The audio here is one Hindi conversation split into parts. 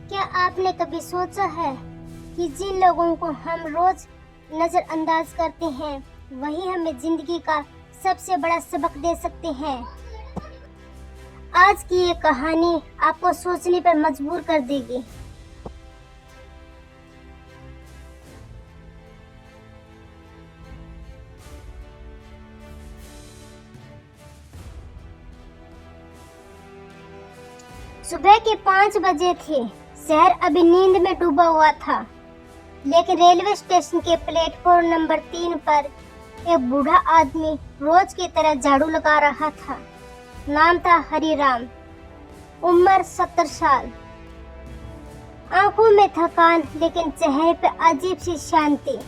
क्या आपने कभी सोचा है कि जिन लोगों को हम रोज नजरअंदाज करते हैं वही हमें जिंदगी का सबसे बड़ा सबक दे सकते हैं। आज की ये कहानी आपको सोचने पर मजबूर कर देगी। सुबह के 5 बजे थे। शहर अभी नींद में डूबा हुआ था, लेकिन रेलवे स्टेशन के प्लेटफॉर्म नंबर 3 पर एक बूढ़ा आदमी रोज की तरह झाड़ू लगा रहा था। नाम था हरिराम, उम्र 70 साल। आंखों में थकान, लेकिन चेहरे पर अजीब सी शांति।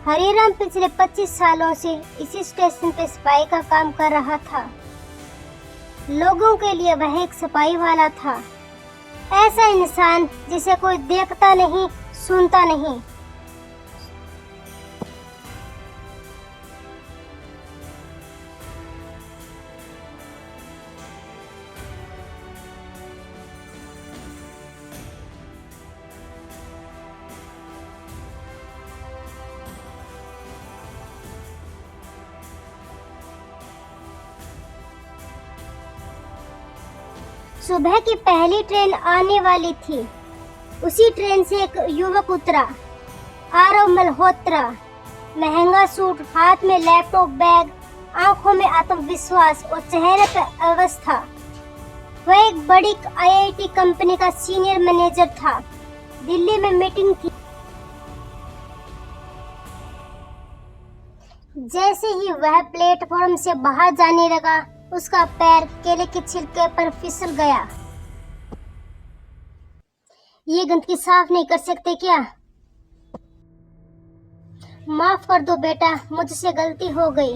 हरिराम पिछले 25 सालों से इसी स्टेशन पे सफाई का काम कर रहा था। लोगों के लिए वह एक सफाई वाला था, ऐसा इंसान जिसे कोई देखता नहीं, सुनता नहीं। सुबह की पहली ट्रेन आने वाली थी। उसी ट्रेन से एक युवक उतरा, आरव मल्होत्रा। महंगा सूट, हाथ में लैपटॉप बैग, आंखों में आत्मविश्वास और चेहरे पर अवस्था। वह एक बड़ी आईआईटी कंपनी का सीनियर मैनेजर था। दिल्ली में मीटिंग थी। जैसे ही वह प्लेटफॉर्म से बाहर जाने लगा, उसका पैर केले के छिलके पर फिसल गया। ये गंदगी साफ नहीं कर सकते क्या? माफ कर दो बेटा, मुझसे गलती हो गई।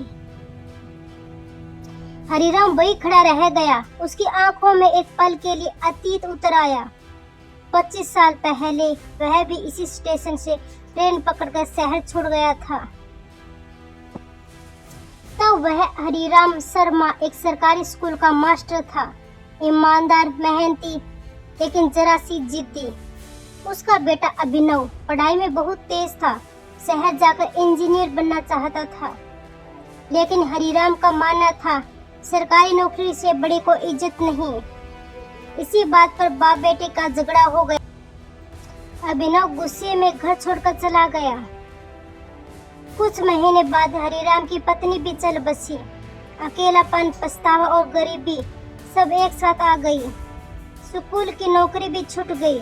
हरिराम वही खड़ा रह गया। उसकी आंखों में एक पल के लिए अतीत उतर आया। 25 साल पहले वह भी इसी स्टेशन से ट्रेन पकड़कर शहर छोड़ गया था। तब वह हरिराम शर्मा एक सरकारी स्कूल का मास्टर था। ईमानदार, मेहनती, लेकिन जरा सी जिद्दी। उसका बेटा अभिनव पढ़ाई में बहुत तेज था। शहर जाकर इंजीनियर बनना चाहता था, लेकिन हरिराम का मानना था सरकारी नौकरी से बड़ी कोई इज्जत नहीं। इसी बात पर बाप बेटे का झगड़ा हो गया। अभिनव गुस्से में घर छोड़कर चला गया। कुछ महीने बाद हरिराम की पत्नी भी चल बसी। अकेलापन, पछतावा और गरीबी सब एक साथ आ गई। स्कूल की नौकरी भी छूट गई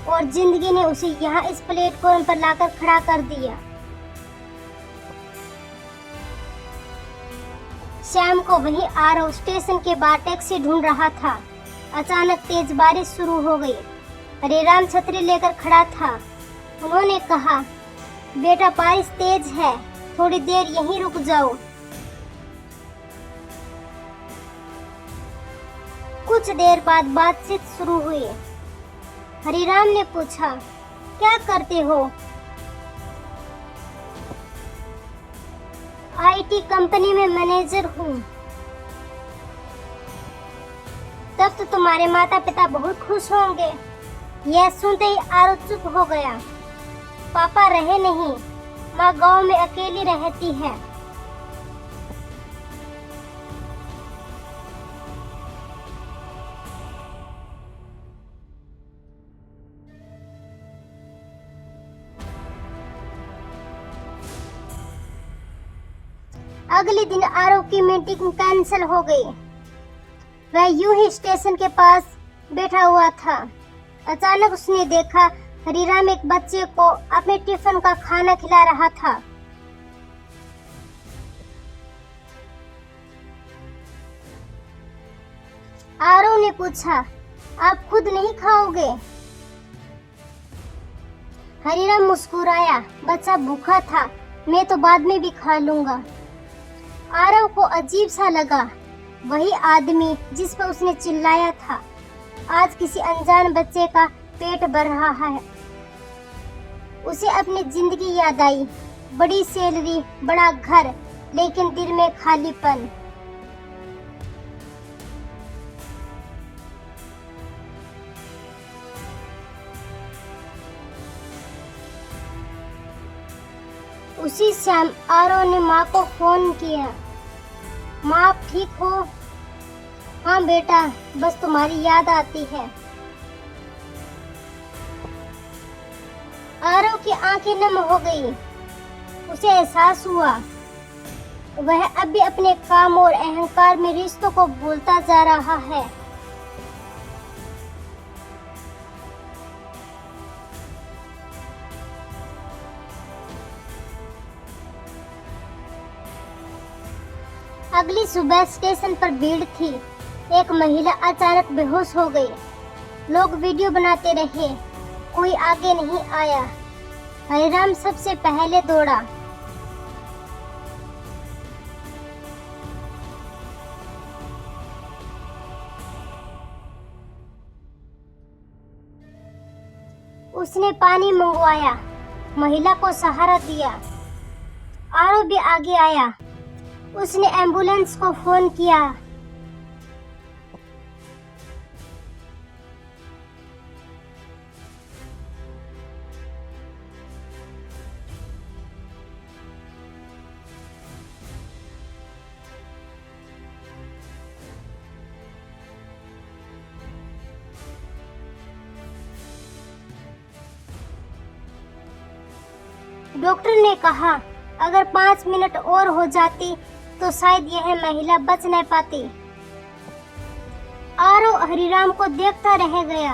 और जिंदगी ने उसे यहाँ इस प्लेटफॉर्म पर लाकर खड़ा कर दिया। शाम को वही आरव स्टेशन के बाहर टैक्सी ढूंढ रहा था। अचानक तेज बारिश शुरू हो गई। हरिराम छतरी लेकर खड़ा था। उन्होंने कहा, बेटा बारिश तेज है, थोड़ी देर यहीं रुक जाओ। कुछ देर बाद बातचीत शुरू हुई। हरिराम ने पूछा, क्या करते हो? आईटी कंपनी में मैनेजर हूँ। तब तो तुम्हारे माता पिता बहुत खुश होंगे। यह सुनते ही आरव चुप हो गया। पापा रहे नहीं, माँ गांव में अकेली रहती है। अगले दिन आरव की मीटिंग कैंसिल हो गई। वह यूं ही स्टेशन के पास बैठा हुआ था। अचानक उसने देखा हरिराम एक बच्चे को अपने टिफिन का खाना खिला रहा था। आरव ने पूछा, आप खुद नहीं खाओगे? हरिराम मुस्कुराया, बच्चा भूखा था, मैं तो बाद में भी खा लूंगा। आरव को अजीब सा लगा। वही आदमी जिस पर उसने चिल्लाया था, आज किसी अनजान बच्चे का पेट भर रहा है। उसे अपनी जिंदगी याद आई। बड़ी सैलरी, बड़ा घर, लेकिन दिल में खालीपन। उसी शाम आरव ने माँ को फोन किया। माँ आप ठीक हो? हाँ बेटा, बस तुम्हारी याद आती है। आरव की आंखें नम हो गई। उसे एहसास हुआ वह अब भी अपने काम और अहंकार में रिश्तों को भूलता जा रहा है। अगली सुबह स्टेशन पर भीड़ थी। एक महिला अचानक बेहोश हो गई। लोग वीडियो बनाते रहे, कोई आगे नहीं आया। हरिराम सबसे पहले दौड़ा। उसने पानी मंगवाया, महिला को सहारा दिया। आरव भी आगे आया। उसने एम्बुलेंस को फोन किया। डॉक्टर ने कहा अगर 5 मिनट और हो जाती तो शायद यह महिला बच नहीं पाती। आरव हरिराम को देखता रह गया।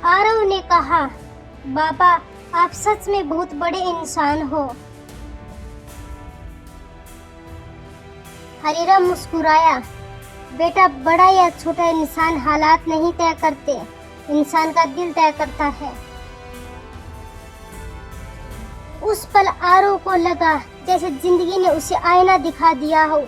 आरव ने कहा बाबा आप सच में बहुत बड़े इंसान हो। हरिराम मुस्कुराया। बेटा, बड़ा या छोटा इंसान हालात नहीं तय करते, इंसान का दिल तय करता है। उस पल आरव को लगा जैसे जिंदगी ने उसे आईना दिखा दिया हो।